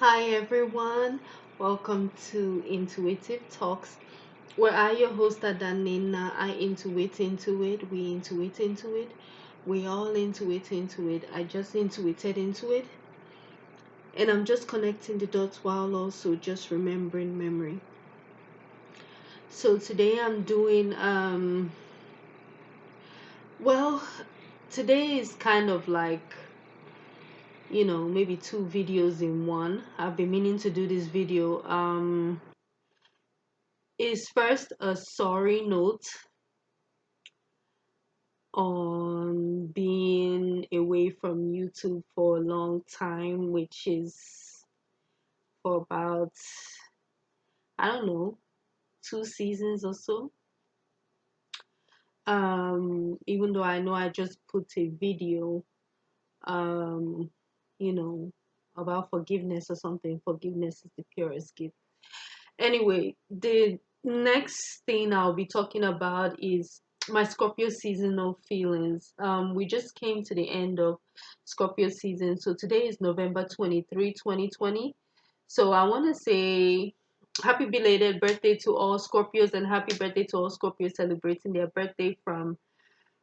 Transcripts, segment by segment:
Hi everyone, welcome to Intuitive Talks, where I, your host Adanina, I intuit into it, we intuit into it, we all intuit into it. I just intuited into it, and I'm just connecting the dots while also just remembering memory. So today I'm doing well, today is kind of like maybe two videos in one. I've been meaning to do this video. Is first a sorry note on being away from YouTube for a long time, which is for about, I don't know, 2 seasons or so. Even though I know I just put a video, um, you know, about forgiveness or something. Forgiveness is the purest gift. Anyway, the next thing I'll be talking about is my Scorpio seasonal feelings. We just came to the end of Scorpio season. So today is November 23, 2020. So I want to say happy belated birthday to all Scorpios and happy birthday to all Scorpios celebrating their birthday from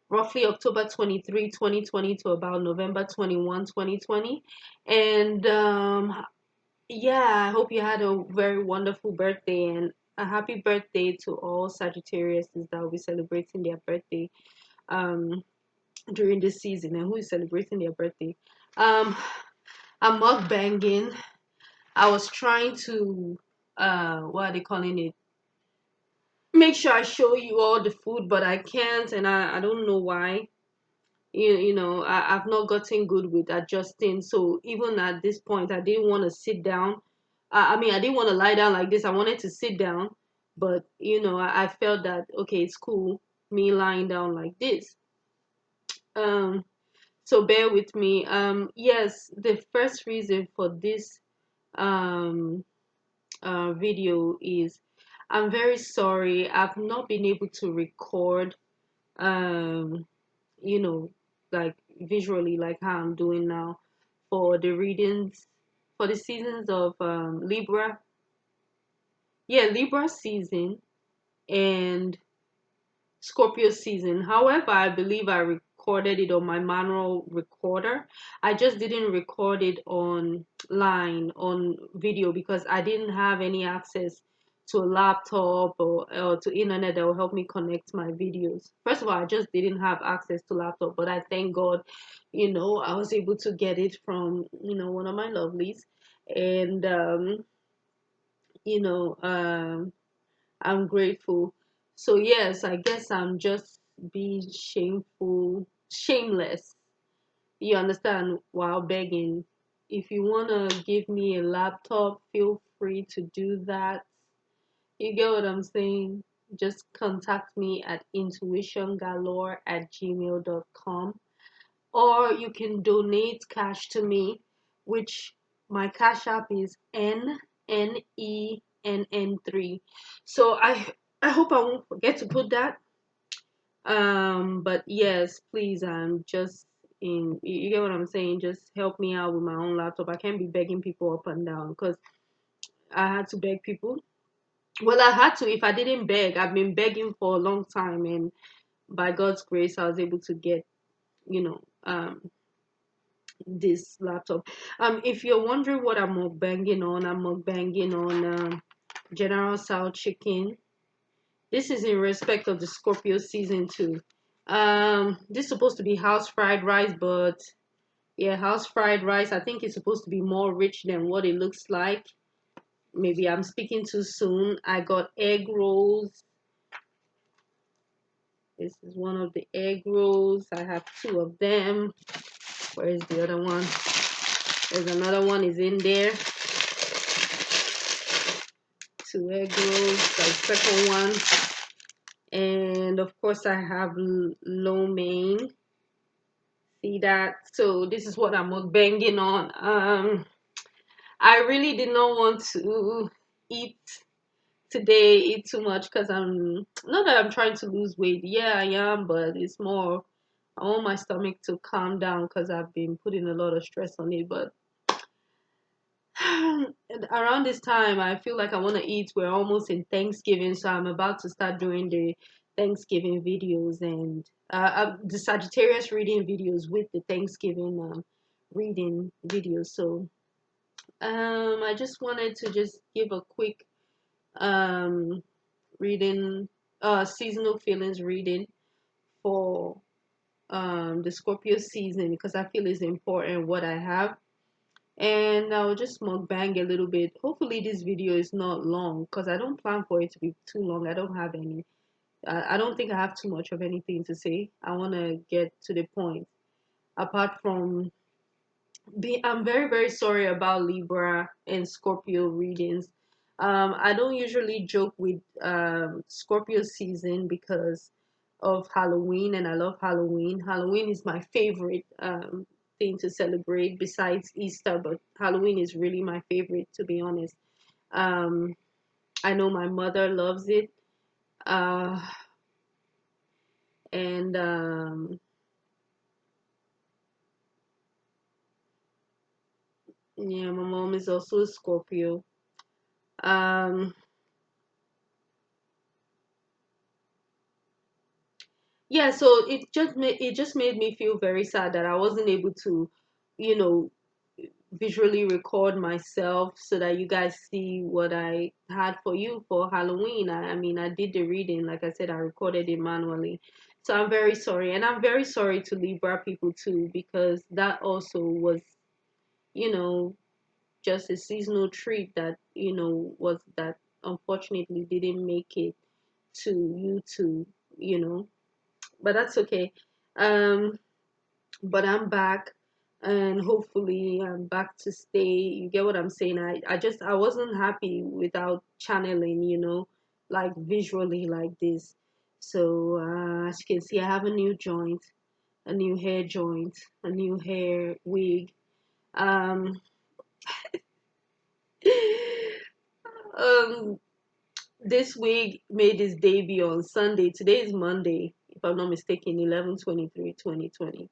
roughly October 23, 2020 to about November 21, 2020. And yeah, I hope you had a very wonderful birthday and a happy birthday to all Sagittariuses that will be celebrating their birthday um during this season and who is celebrating their birthday. Um I'm mukbanging. I was trying to what are they calling it? Make sure I show you all the food, but I can't and I don't know why. I've not gotten good with adjusting. So even at this point, I didn't want to sit down. I didn't want to lie down like this. I wanted to sit down, but I felt that okay, it's cool me lying down like this. Um, so bear with me. Yes, the first reason for this um video is I'm very sorry. I've not been able to record um you know, like visually, like how I'm doing now for the readings for the seasons of Libra. Yeah, Libra season and Scorpio season. However, I believe I recorded it on my manual recorder. I just didn't record it online on video because I didn't have any access to a laptop or to internet that will help me connect my videos. First of all, I just didn't have access to laptop, but I thank God, I was able to get it from, one of my lovelies. And you know, um I'm grateful. So yes, I guess I'm just being shameless. You understand? While begging. If you wanna give me a laptop, feel free to do that. You get what I'm saying? Just contact me at intuitiongalore@gmail.com, or you can donate cash to me, which my cash app is NNENN3. So I hope I won't forget to put that. But yes, please, I'm just you get what I'm saying? Just help me out with my own laptop. I can't be begging people up and down because I had to beg people. Well, I had to. If I didn't beg, I've been begging for a long time, and by God's grace, I was able to get, you know, this laptop. If you're wondering what I'm mukbanging on General Sow chicken. This is in respect of the Scorpio season too. This is supposed to be house fried rice, but yeah, house fried rice. I think it's supposed to be more rich than what it looks like. Maybe I'm speaking too soon. I got egg rolls. This is one of the egg rolls. I have two of them. Where is the other one? There's another one is in there. Two egg rolls, like second one. And of course I have lo mein. See that? So this is what I'm banging on. I really did not want to eat eat too much because I'm not that I'm trying to lose weight. Yeah, I am, but it's more I want my stomach to calm down because I've been putting a lot of stress on it. But And around this time, I feel like I want to eat. We're almost in Thanksgiving, so I'm about to start doing the Thanksgiving videos and the Sagittarius reading videos with the Thanksgiving reading videos. So I just wanted to just give a quick um, reading, seasonal feelings reading for the Scorpio season because I feel it's important what I have. And I'll just mukbang a little bit. Hopefully this video is not long because I don't plan for it to be too long. I don't have any. I don't think I have too much of anything to say. I want to get to the point. Apart from I'm very, very sorry about Libra and Scorpio readings. I don't usually joke with Scorpio season because of Halloween, and I love Halloween. Halloween is my favorite thing to celebrate besides Easter, but Halloween is really my favorite, to be honest. Um, I know my mother loves it, uh, and yeah, my mom is also a Scorpio. Um, yeah, so it just made me feel very sad that I wasn't able to, you know, visually record myself so that you guys see what I had for you for Halloween. I mean, I did the reading, like I said, I recorded it manually. So I'm very sorry, and I'm very sorry to Libra people too because that also was, you know, just a seasonal treat that was that unfortunately didn't make it to YouTube, you know, but that's okay. Um, but I'm back and hopefully I'm back to stay. You get what I'm saying? I wasn't happy without channeling, like visually like this. So as you can see, I have a new joint, a new hair joint, a new hair wig. Um, um, this wig made its debut on Sunday. Today is Monday, if I'm not mistaken, 11/23/2020.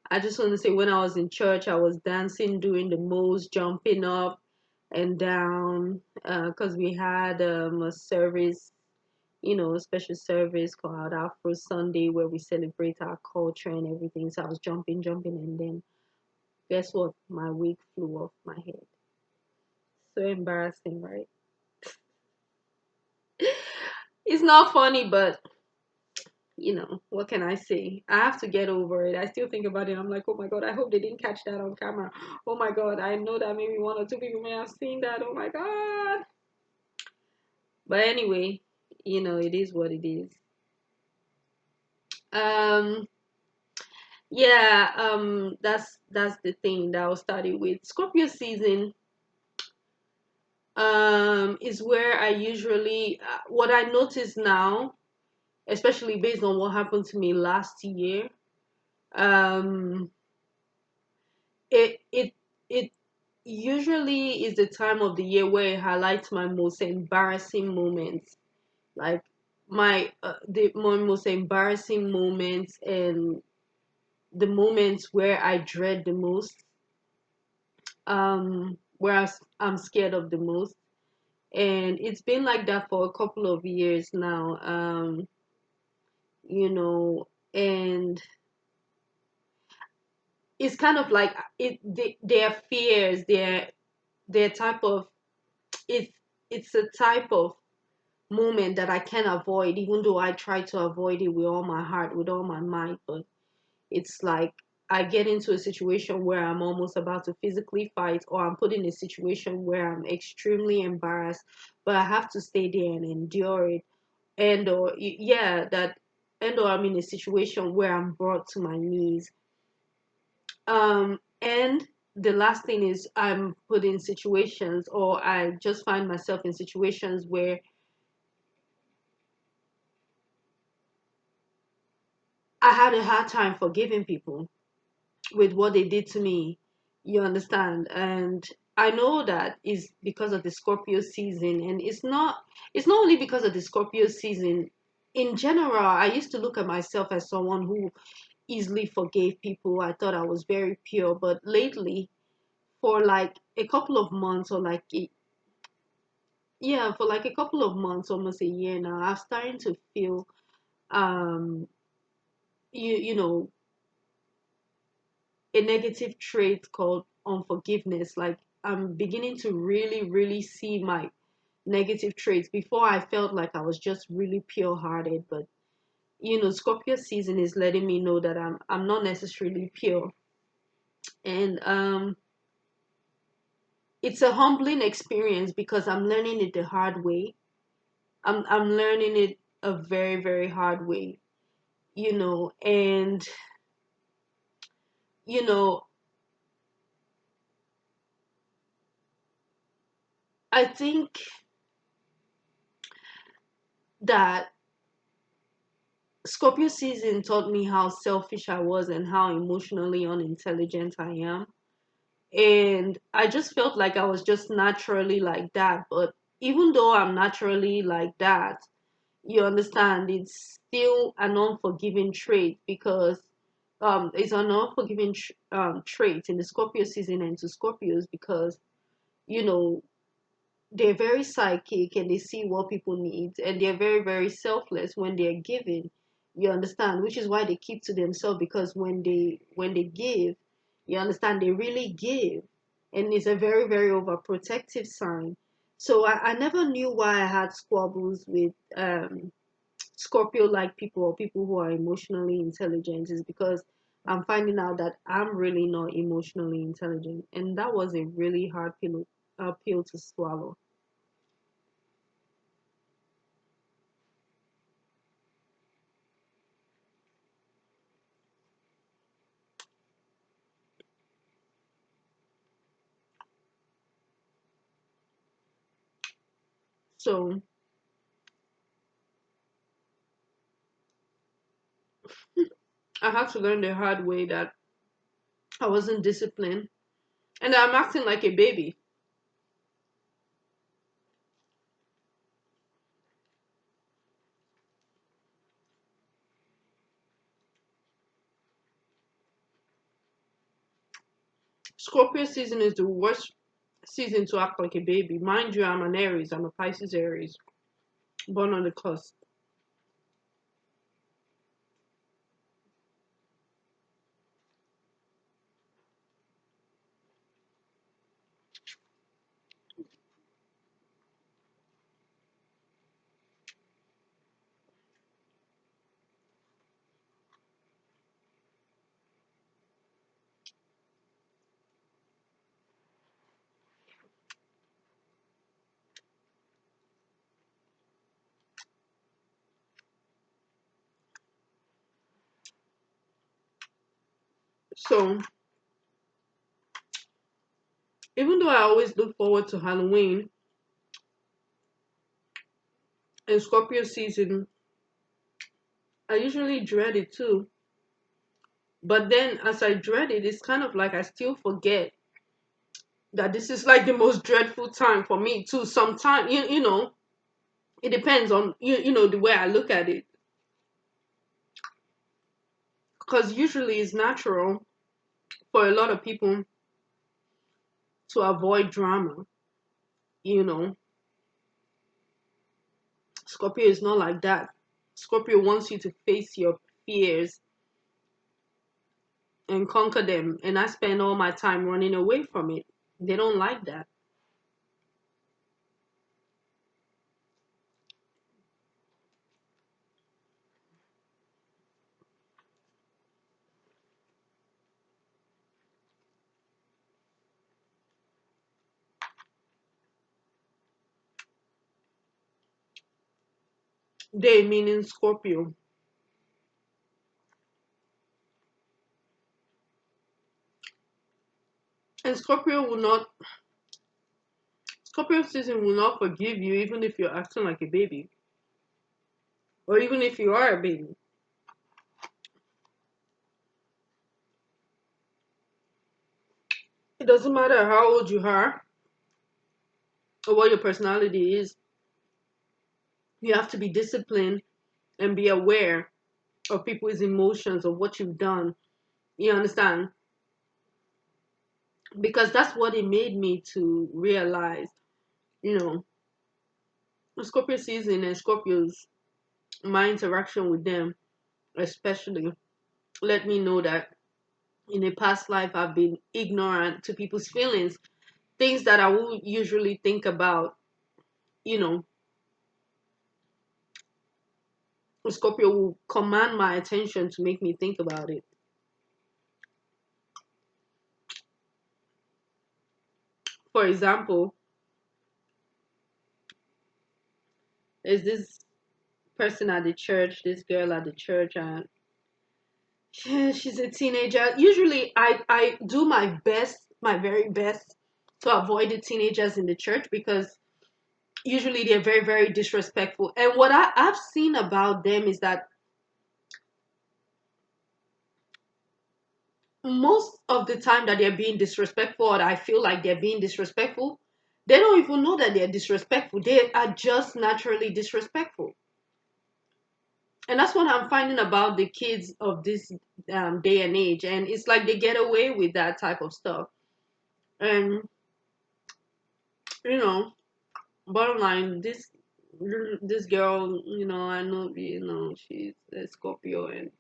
I just want to say when I was in church, I was dancing, doing the most, jumping up and down, because we had a service, a special service called Afro Sunday where we celebrate our culture and everything. So I was jumping, jumping, and then guess what? My wig flew off my head. So embarrassing, right? It's not funny, but what can I say? I have to get over it. I still think about it. I'm like, oh my God, I hope they didn't catch that on camera. Oh my God, I know that maybe one or two people may have seen that. Oh my God. But anyway, it is what it is. Um, yeah, that's the thing that I'll start it with. Scorpio season is where I usually what I notice now, especially based on what happened to me last year. Um, it usually is the time of the year where it highlights my most embarrassing moments, like my most embarrassing moments and the moments where I dread the most, where I'm scared of the most. And it's been like that for a couple of years now. You know and it's kind of like their fears, their type of, it's it's a type of moment that I can't avoid, even though I try to avoid it with all my heart, with all my might. But it's like I get into a situation where I'm almost about to physically fight, or I'm put in a situation where I'm extremely embarrassed, but I have to stay there and endure it. And or yeah, that and or I'm in a situation where I'm brought to my knees. And the last thing is I'm put in situations, or I just find myself in situations where I had a hard time forgiving people with what they did to me. You understand? And I know that is because of the Scorpio season, and it's not only because of the Scorpio season. In general, I used to look at myself as someone who easily forgave people. I thought I was very pure, but lately, for like a couple of months, or like yeah, for like a couple of months, almost a year now, I'm starting to feel um you know, a negative trait called unforgiveness. Like I'm beginning to really, really see my negative traits. Before I felt like I was just really pure hearted, but Scorpio season is letting me know that I'm not necessarily pure. And it's a humbling experience because I'm learning it the hard way. I'm learning it a very, very hard way, and you know, I think that Scorpio season taught me how selfish I was and how emotionally unintelligent I am. And I just felt like I was just naturally like that. But even though I'm naturally like that, you understand, it's still an unforgiving trait because it's an unforgiving trait in the Scorpio season and to Scorpios because, you know, they're very psychic and they see what people need, and they're very, very selfless when they're giving, you understand, which is why they keep to themselves, because when they give, you understand, they really give. And it's a very, very overprotective sign. So I never knew why I had squabbles with Scorpio like people, or people who are emotionally intelligent, is because I'm finding out that I'm really not emotionally intelligent, and that was a really hard pill to swallow. So I had to learn the hard way that I wasn't disciplined and that I'm acting like a baby. Scorpio season is the worst season to act like a baby. Mind you, I'm an Aries, I'm a Pisces Aries, born on the cusp. So even though I always look forward to Halloween and Scorpio season, I usually dread it too. But then as I dread it, it's kind of like I still forget that this is like the most dreadful time for me too. Sometimes it depends on the way I look at it. Because usually it's natural for a lot of people to avoid drama. You know, Scorpio is not like that. Scorpio wants you to face your fears and conquer them. And I spend all my time running away from it. They don't like that. They meaning Scorpio. And Scorpio season will not forgive you even if you're acting like a baby. Or even if you are a baby. It doesn't matter how old you are or what your personality is. You have to be disciplined and be aware of people's emotions, of what you've done. You understand? because that's what it made me to realize, you know, Scorpio season and Scorpios, my interaction with them, especially, let me know that in a past life I've been ignorant to people's feelings, things that I would usually think about. You know, Scorpio will command my attention to make me think about it. For example, there's this person at the church, this girl at the church, and yeah, she's a teenager. Usually, I do my best, my very best, to avoid the teenagers in the church because usually they're very, very disrespectful. And what I've seen about them is that most of the time that they're being disrespectful, or I feel like they're being disrespectful, they don't even know that they're disrespectful. They are just naturally disrespectful. And that's what I'm finding about the kids of this day and age. And it's like they get away with that type of stuff. And, you know, bottom line, this girl, I know, she's a Scorpio, and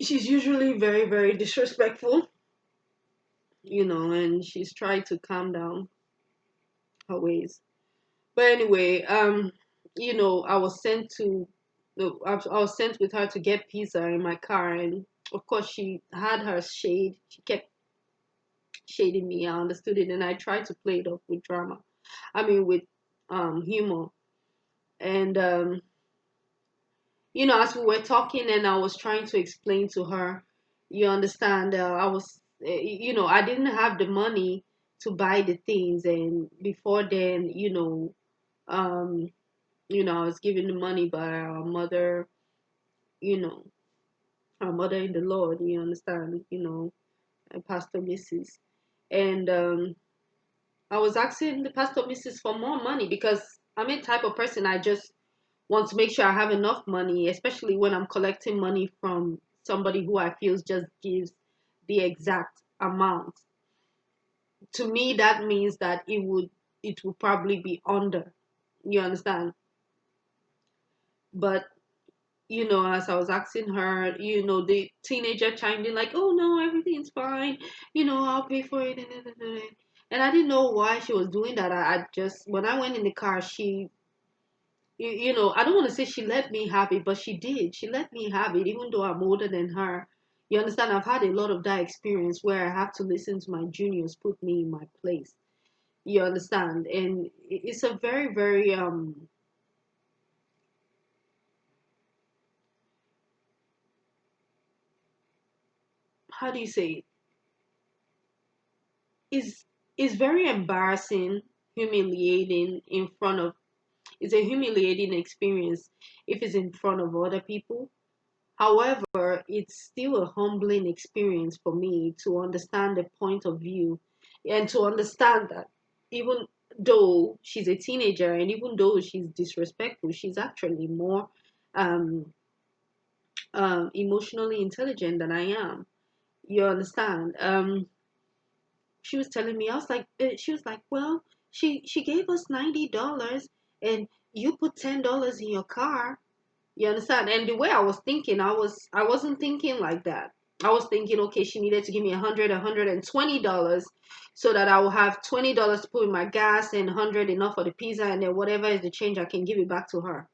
she's usually very, very disrespectful, and she's tried to calm down her ways. But anyway, I was sent to, no, I was sent with her to get pizza in my car, and of course she had her shade. She kept shading me. I understood it, and I tried to play it off with drama. I mean, with humor. And as we were talking, and I was trying to explain to her, you understand, I didn't have the money to buy the things, and before then, um, I was given the money by you know, our mother in the Lord, you understand, Pastor Mrs. And I was asking the Pastor Mrs. for more money because I'm a type of person, I just want to make sure I have enough money, especially when I'm collecting money from somebody who I feel just gives the exact amount. To me, that means that it would probably be under. You understand? But as I was asking her, the teenager chimed in like, "Oh no, everything's fine. I'll pay for it." And I didn't know why she was doing that. I just, when I went in the car, I don't want to say she let me have it, but she did. She let me have it, even though I'm older than her. You understand? I've had a lot of that experience where I have to listen to my juniors put me in my place. You understand? And it's a very, very how do you say it? Is very embarrassing, humiliating in front of. It's a humiliating experience if it's in front of other people. However, it's still a humbling experience for me to understand the point of view and to understand that even though she's a teenager and even though she's disrespectful, she's actually more um, emotionally intelligent than I am. You understand? She was telling me, I was like, she was like, well, she gave us $90 and you put $10 in your car. You understand? And the way I was thinking, I wasn't thinking like that. I was thinking, okay, she needed to give me $120 so that I will have $20 to put in my gas and 100 enough for the pizza, and then whatever is the change I can give it back to her.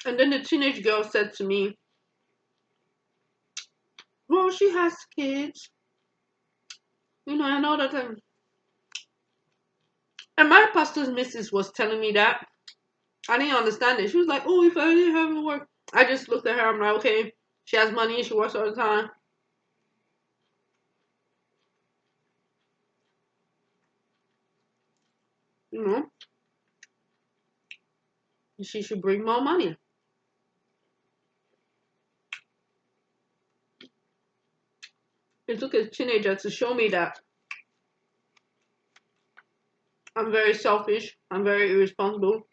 And then the teenage girl said to me, well, she has kids. I know that And my pastor's missus was telling me that. I didn't understand it. She was like, "Oh, if I didn't have to work," I just looked at her. I'm like, "Okay, she has money. She works all the time. You know, she should bring more money." It took a teenager to show me that I'm very selfish. I'm very irresponsible,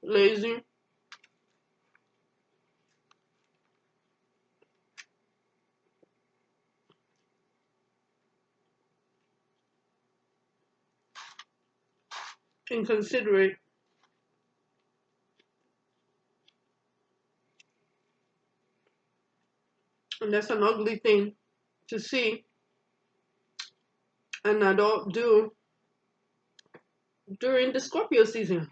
lazy, inconsiderate, and that's an ugly thing to see an adult do during the Scorpio season.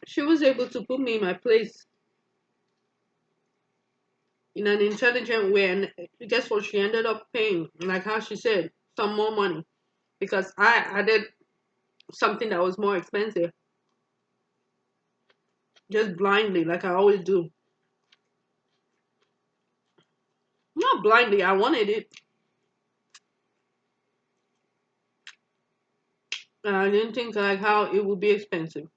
She was able to put me in my place in an intelligent way, and guess what? She ended up paying, like how she said, some more money because I added something that was more expensive, just blindly, like I always do. Not blindly, I wanted it, and I didn't think like how it would be expensive.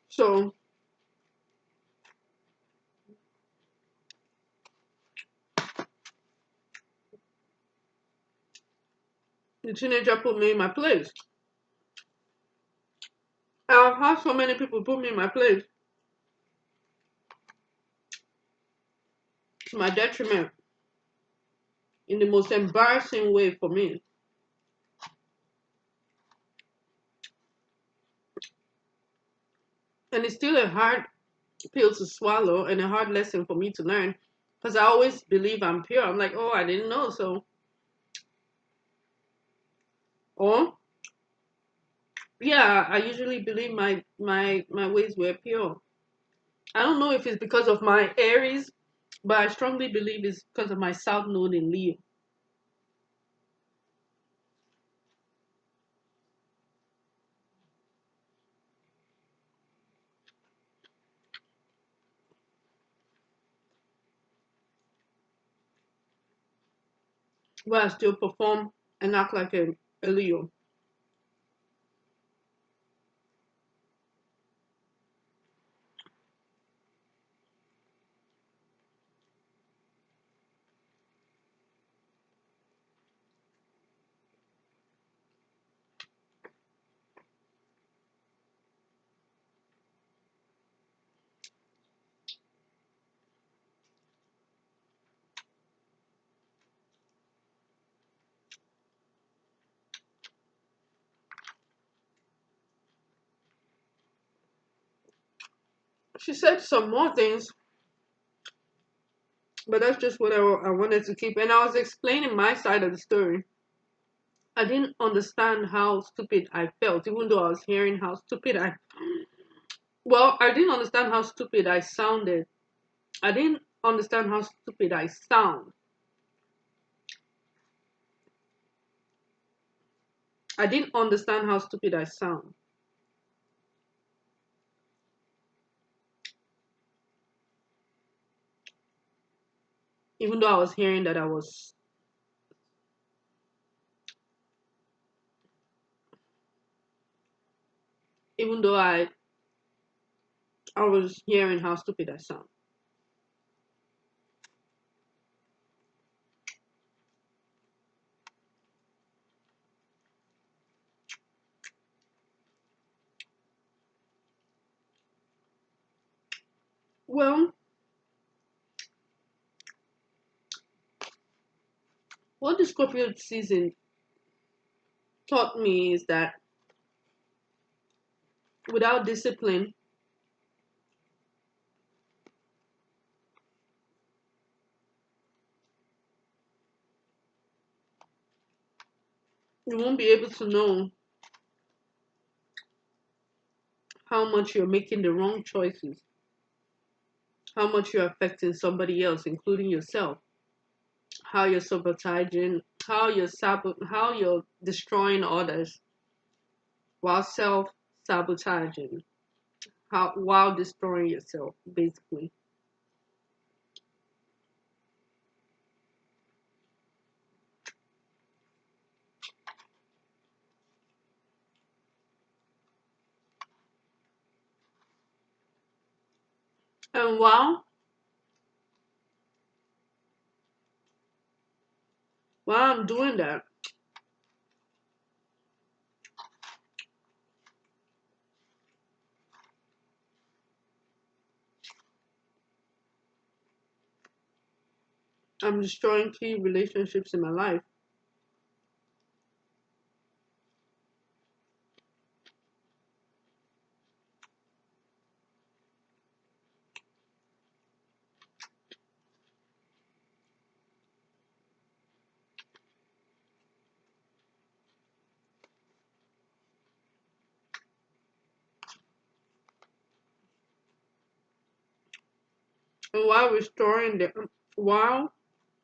So the teenager put me in my place. I've had so many people put me in my place to my detriment in the most embarrassing way for me. And it's still a hard pill to swallow and a hard lesson for me to learn because I always believe I'm pure. I'm like, oh, I didn't know. So, or yeah, I usually believe my ways were pure. I don't know if it's because of my Aries, but I strongly believe it's because of my South Node in Leo. Where I still perform and act like a Leo. She said some more things, but that's just what I wanted to keep. And I was explaining my side of the story. I didn't understand how stupid I felt, even though I was hearing how stupid I. Well, I didn't understand how stupid I sounded. I didn't understand how stupid I sound. I didn't understand how stupid I sound. Even though I was hearing that even though I was hearing how stupid I sound. Well, what the Scorpio season taught me is that without discipline, you won't be able to know how much you're making the wrong choices, how much you're affecting somebody else, including yourself, how you're sabotaging, how you're destroying others while self sabotaging, how while destroying yourself, basically. And while I'm doing that, I'm destroying key relationships in my life. And while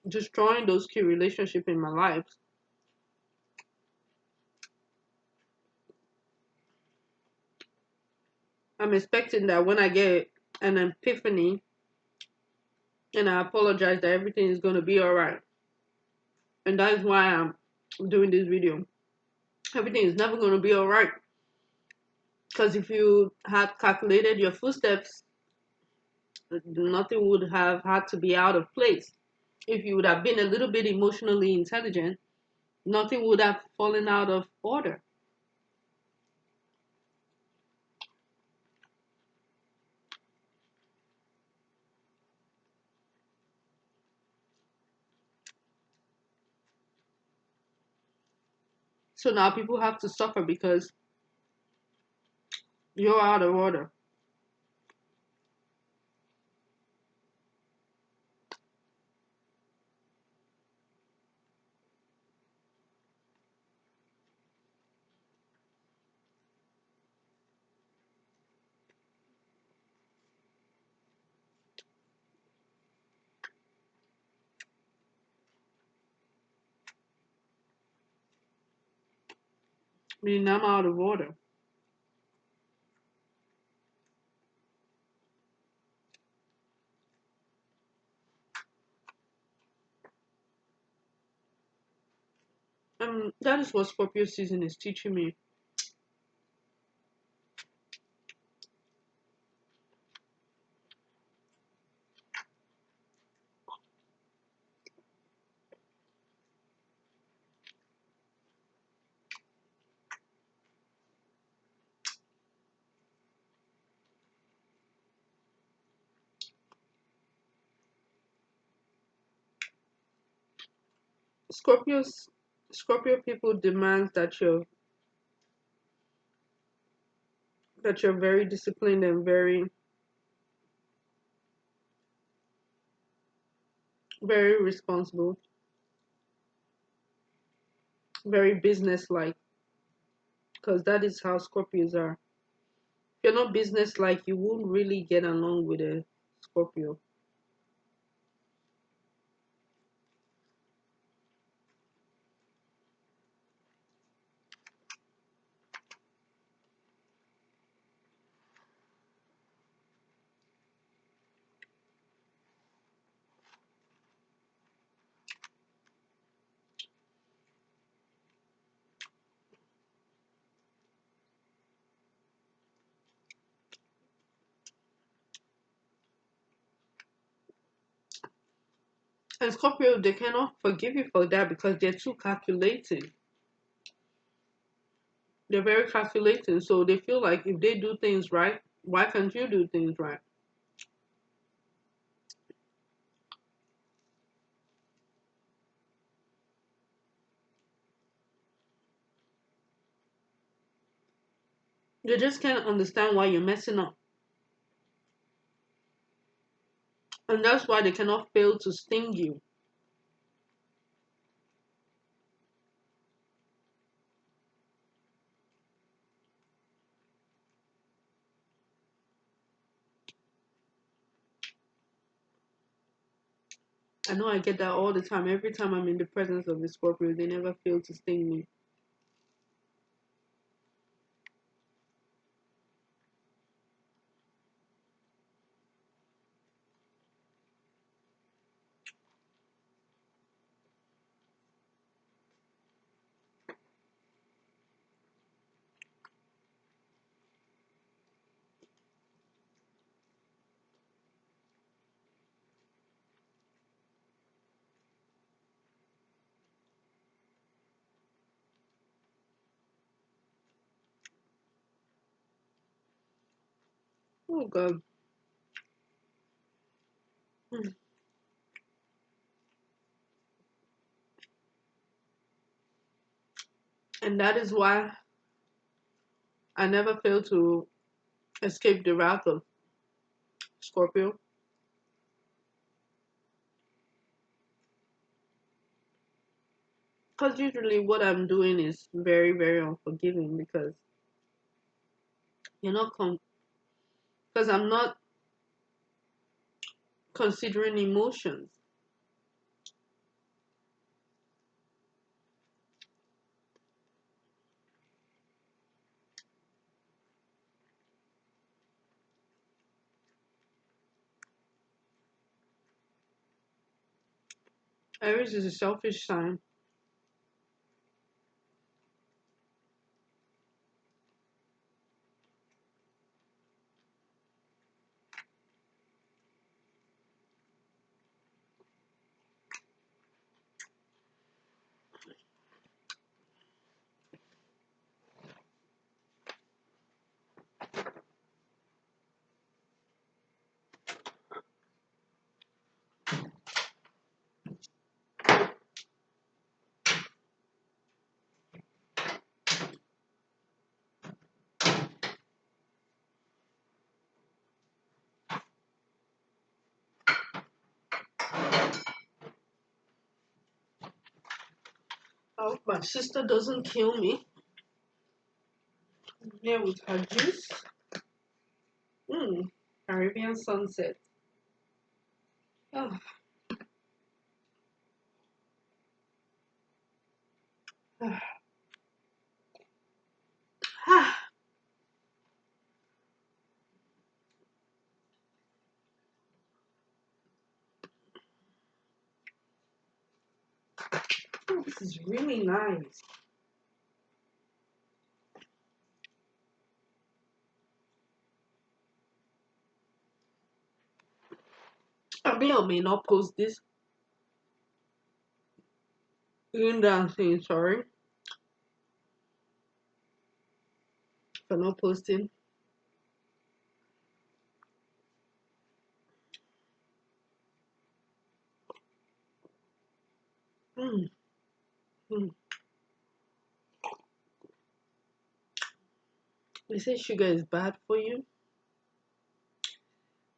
destroying those key relationships in my life, I'm expecting that when I get an epiphany and I apologize, that everything is going to be all right. And that is why I'm doing this video. Everything is never going to be all right. Because if you had calculated your footsteps, nothing would have had to be out of place. If you would have been a little bit emotionally intelligent, nothing would have fallen out of order. So now people have to suffer because you're out of order. Meaning I'm out of order. And that is what Scorpio season is teaching me. Scorpios Scorpio people demand that you're very disciplined and very responsible, very business-like, because that is how Scorpios are. If you're not business-like, you won't really get along with a Scorpio. And Scorpio, they cannot forgive you for that because they're too calculating. They're very calculating. So they feel like if they do things right, why can't you do things right? They just can't understand why you're messing up. And that's why they cannot fail to sting you. I know I get that all the time. Every time I'm in the presence of the Scorpio, they never fail to sting me. Oh God. Hmm. And that is why I never fail to escape the wrath of Scorpio. Because usually what I'm doing is very, very unforgiving because you're not because I'm not considering emotions. Aries is a selfish sign. I hope my sister doesn't kill me. Here with her juice. Caribbean sunset. Oh. Oh, this is really nice. I may or may not post this. Even though I'm saying sorry for not posting. Mm, mm. They say sugar is bad for you.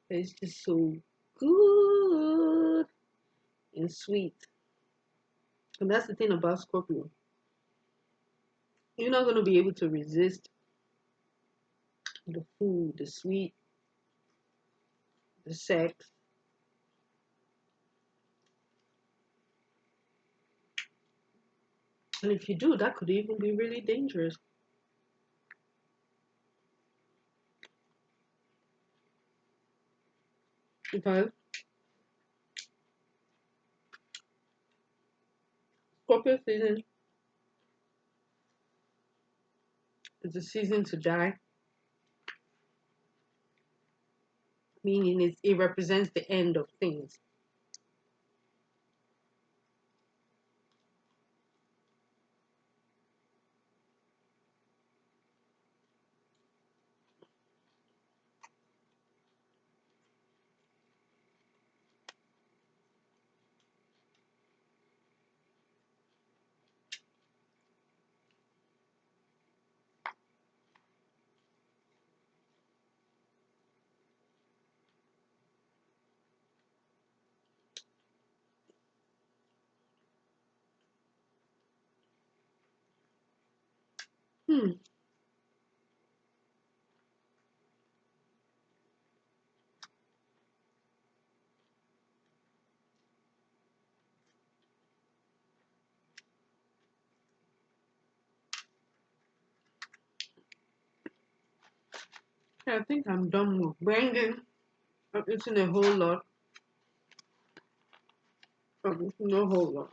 But it's just so good and sweet. And that's the thing about Scorpio. You're not going to be able to resist the food, the sweet, the sex. And if you do, that could even be really dangerous. Because Scorpio season is a season to die, meaning it represents the end of things. Hmm. I think I'm done with bringing. I'm eating a whole lot. I'm eating a whole lot.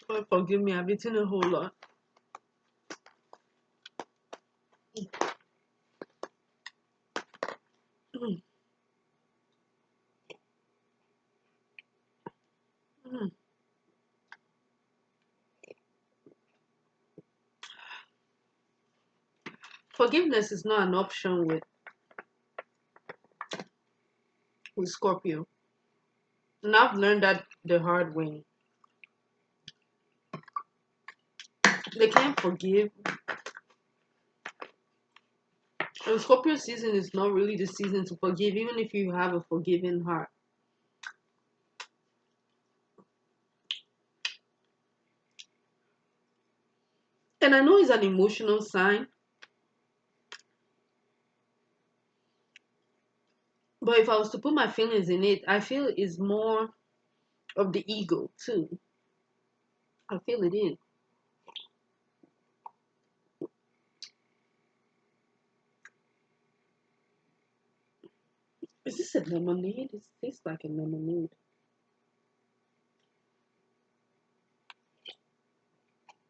Oh, forgive me, I've eaten a whole lot. Mm, mm. Forgiveness is not an option with Scorpio. And I've learned that the hard way. They can't forgive. And Scorpio season is not really the season to forgive, even if you have a forgiving heart. And I know it's an emotional sign, but if I was to put my feelings in it, I feel it's more of the ego too. I feel it is. Is this a lemonade? It tastes like a lemonade.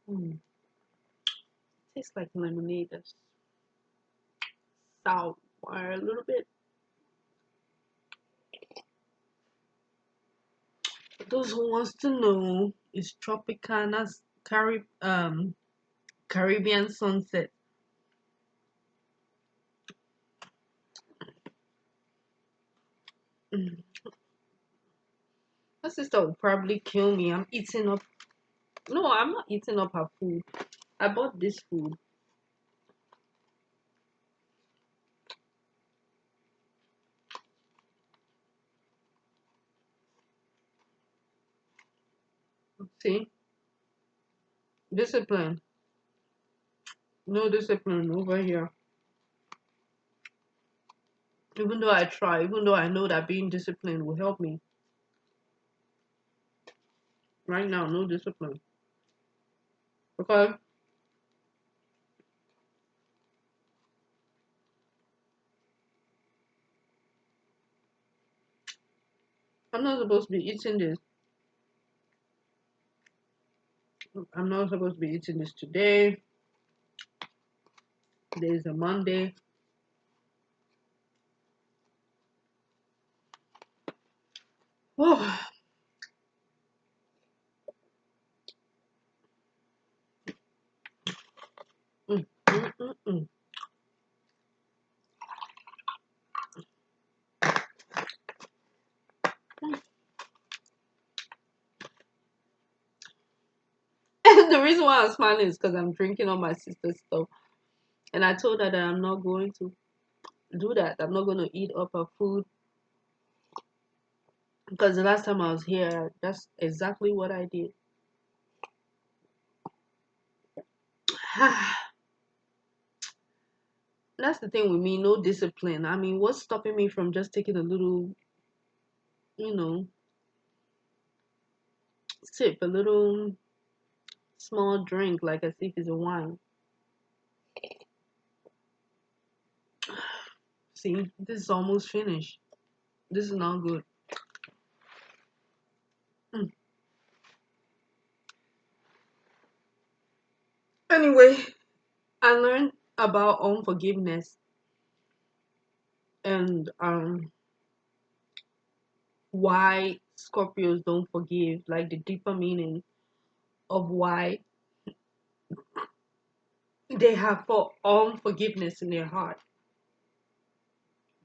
Mm. Tastes like lemonade. That's sour a little bit. For those who wants to know, it's Tropicana's Caribbean sunset. Mm. My sister will probably kill me. I'm eating up. No, I'm not eating up her food. I bought this food. See, discipline. No discipline over here. Even though I try, even though I know that being disciplined will help me. Right now, no discipline. Because I'm not supposed to be eating this. I'm not supposed to be eating this today. Today is a Monday. Oh, mm, mm, mm, mm. And the reason why I'm smiling is because I'm drinking all my sister's stuff. And I told her that I'm not going to do that. I'm not going to eat up her food. Because the last time I was here, that's exactly what I did. That's the thing with me, no discipline. I mean, what's stopping me from just taking a little, you know, sip, a little small drink, like as if it's a wine? See, this is almost finished. This is not good. Mm. Anyway, I learned about unforgiveness and why Scorpios don't forgive, like the deeper meaning of why they have for unforgiveness in their heart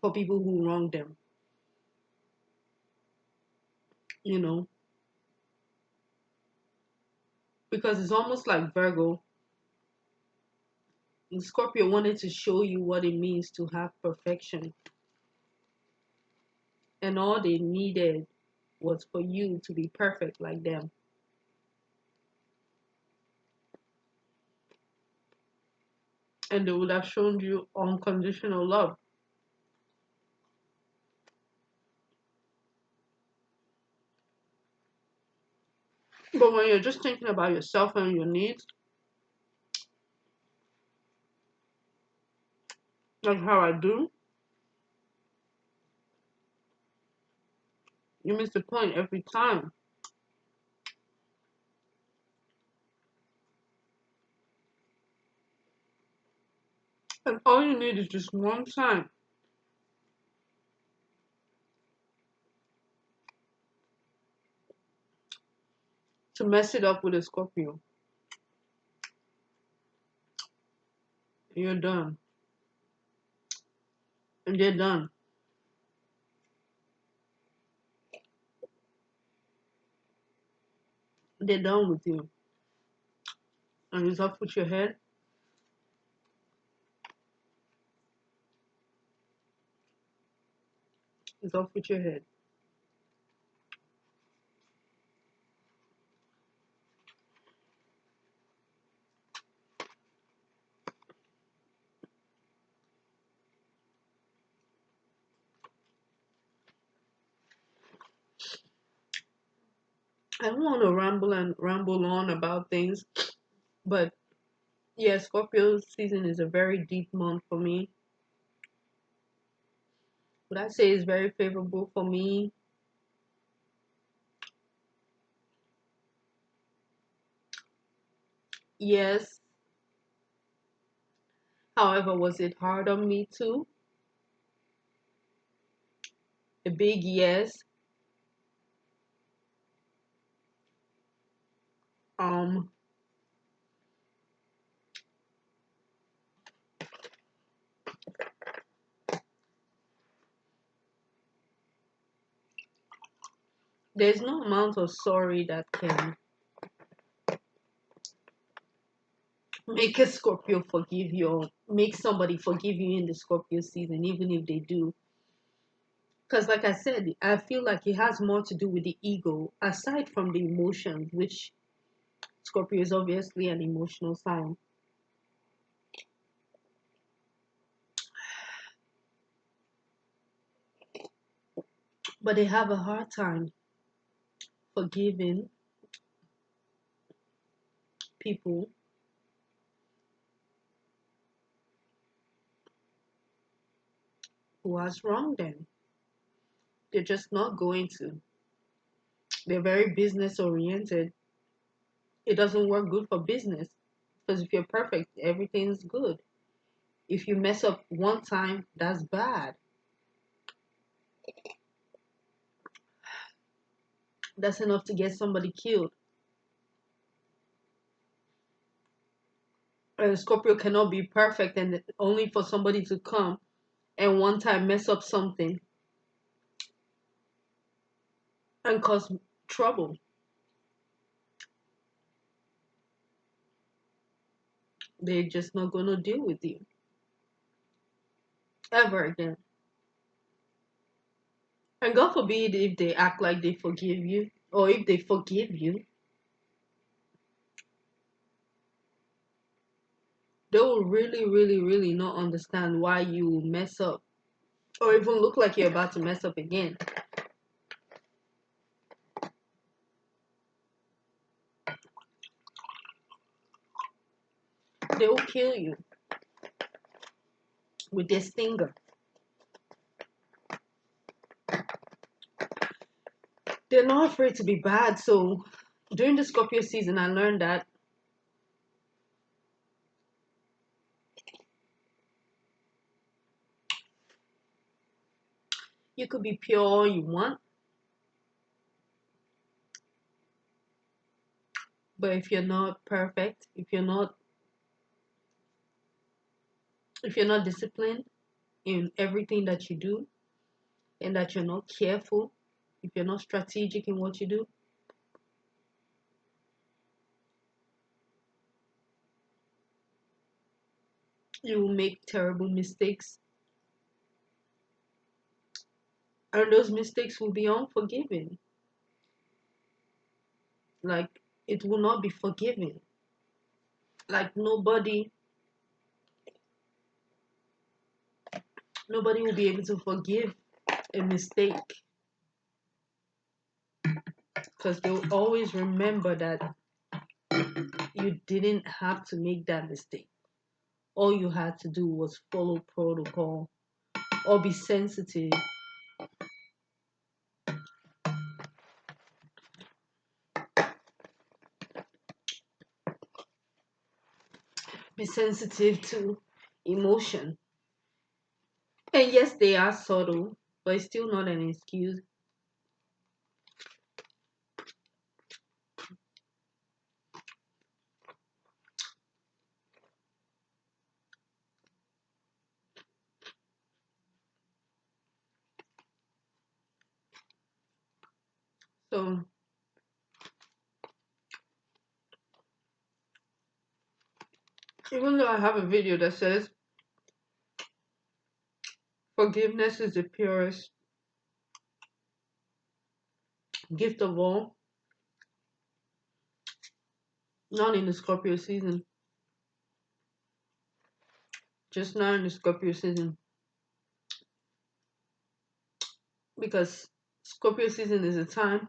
for people who wrong them. You know, because it's almost like Virgo. And Scorpio wanted to show you what it means to have perfection, and all they needed was for you to be perfect like them. And they would have shown you unconditional love. But when you're just thinking about yourself and your needs, like how I do, you miss the point every time. And all you need is just one time to mess it up with a Scorpio. You're done. And they're done. They're done with you. And it's off with your head. It's off with your head. I don't want to ramble and ramble on about things, but yeah, Scorpio season is a very deep month for me. Would I say it's very favorable for me? Yes. However, was it hard on me too? A big yes. Um, there's no amount of sorry that can make a Scorpio forgive you or make somebody forgive you in the Scorpio season, even if they do. Because, like I said, I feel like it has more to do with the ego aside from the emotions, which Scorpio is obviously an emotional sign. But they have a hard time forgiving people who has wronged them. They're just not going to. They're very business oriented. It doesn't work good for business because if you're perfect, everything's good. If you mess up one time, that's bad. That's enough to get somebody killed. And Scorpio cannot be perfect and only for somebody to come and one time mess up something and cause trouble. They're just not gonna deal with you ever again. And God forbid if they act like they forgive you or if they forgive you, they will really, really, really not understand why you mess up or even look like you're about to mess up again. They will kill you with their stinger. They're not afraid to be bad. So during the Scorpio season, I learned that you could be pure all you want, but if you're not disciplined in everything that you do, and that you're not careful, if you're not strategic in what you do, you will make terrible mistakes. And those mistakes will be unforgiving. Like it will not be forgiven. Like nobody will be able to forgive a mistake because they'll always remember that you didn't have to make that mistake. All you had to do was follow protocol or be sensitive. Be sensitive to emotion. And yes, they are subtle, but it's still not an excuse. So even though I have a video that says forgiveness is the purest gift of all, not in the Scorpio season, just now in the Scorpio season, because Scorpio season is a time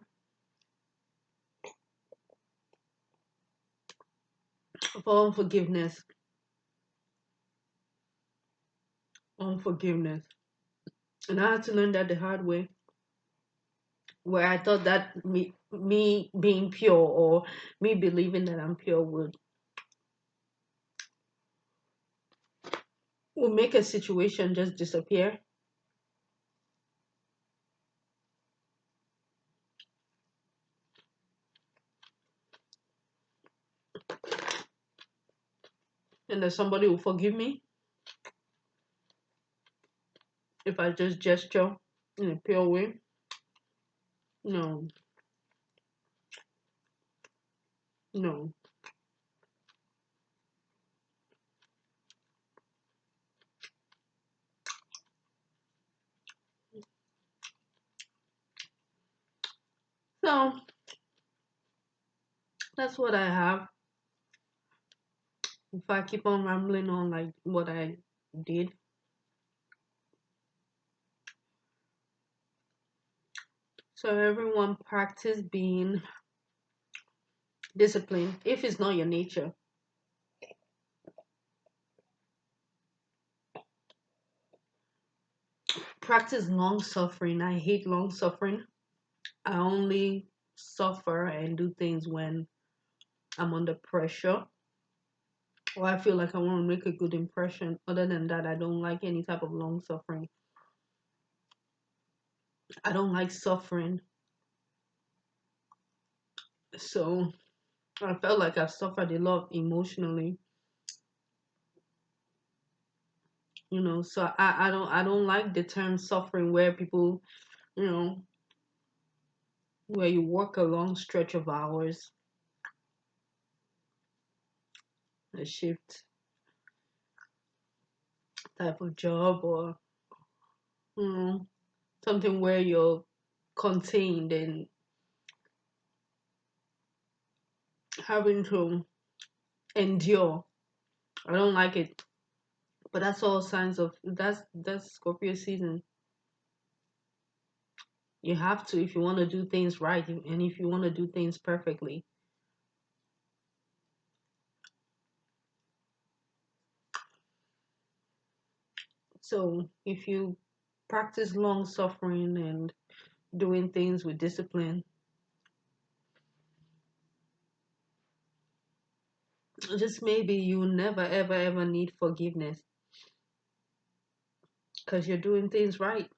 for unforgiveness. And I had to learn that the hard way, where I thought that me being pure or me believing that I'm pure would make a situation just disappear. And that somebody will forgive me if I just gesture in a pure way. No, no. So that's what I have. If I keep on rambling on like what I did. So everyone practice being disciplined if it's not your nature. Practice long suffering. I hate long suffering. I only suffer and do things when I'm under pressure or I feel like I want to make a good impression. Other than that, I don't like any type of long suffering. I don't like suffering. So I felt like I've suffered a lot emotionally, so I don't like the term suffering where people, you know, where you work a long stretch of hours, a shift type of job or you know, something where you're contained and having to endure. I don't like it. But that's all signs of that's Scorpio season. You have to if you want to do things right and if you want to do things perfectly. So if you practice long suffering and doing things with discipline, just maybe you never ever ever need forgiveness because you're doing things right.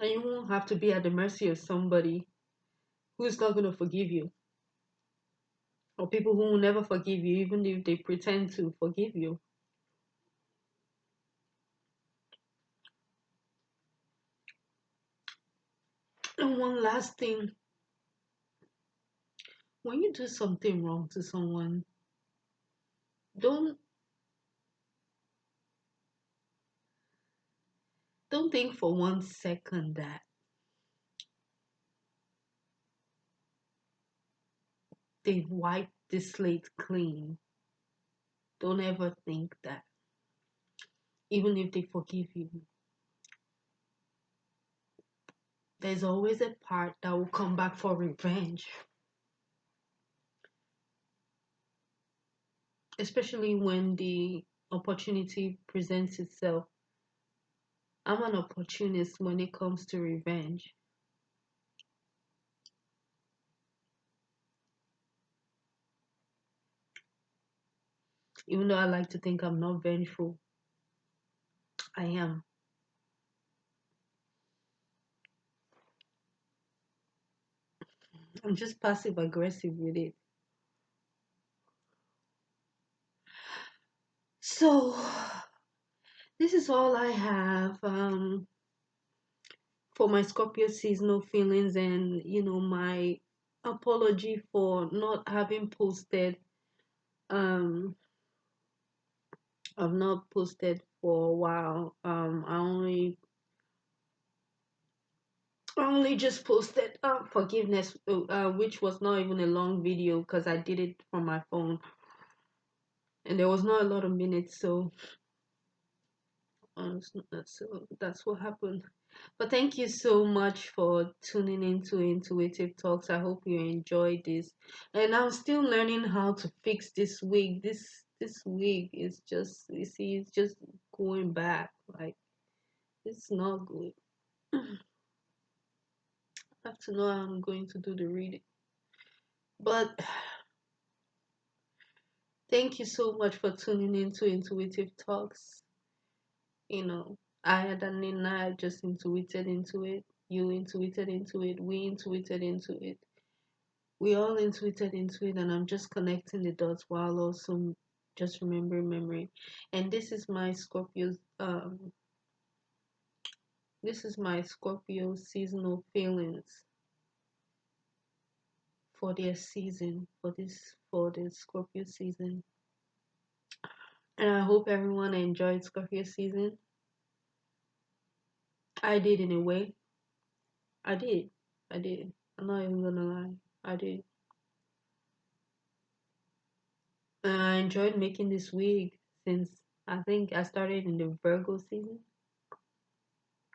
And you won't have to be at the mercy of somebody who's not going to forgive you, or people who will never forgive you, even if they pretend to forgive you. And one last thing, when you do something wrong to someone, don't don't think for 1 second that they've wiped the slate clean. Don't ever think that. Even if they forgive you, there's always a part that will come back for revenge. Especially when the opportunity presents itself. I'm an opportunist when it comes to revenge. Even though I like to think I'm not vengeful, I am. I'm just passive aggressive with it. So, this is all I have for my Scorpio seasonal feelings, and my apology for not having posted. Um, I've not posted for a while. I only just posted forgiveness, which was not even a long video because I did it from my phone, and there was not a lot of minutes, so that's what happened. But thank you so much for tuning into Intuitive Talks. I hope you enjoyed this, and I'm still learning how to fix this wig. This wig is just, you see, it's just going back. Like, it's not good. I have to know how I'm going to do the reading. But thank you so much for tuning into Intuitive Talks. I and Nina just intuited into it. You intuited into it. We intuited into it. We all intuited into it, and I'm just connecting the dots while also just remembering memory. And this is my Scorpio seasonal feelings for their season, for the Scorpio season. And I hope everyone enjoyed Scorpio season. I did, in a way. I did. I did. I'm not even gonna lie. I did. I enjoyed making this wig since I think I started in the Virgo season.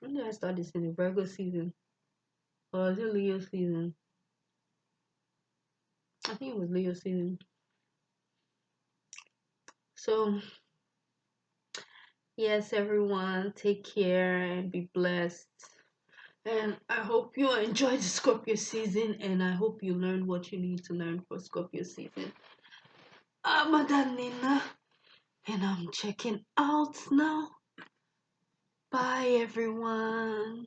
When did I start this, in the Virgo season? Or was it Leo season? I think it was Leo season. So, yes, everyone, take care and be blessed. And I hope you enjoyed the Scorpio season, and I hope you learned what you need to learn for Scorpio season. I'm Madam Nina, and I'm checking out now. Bye, everyone.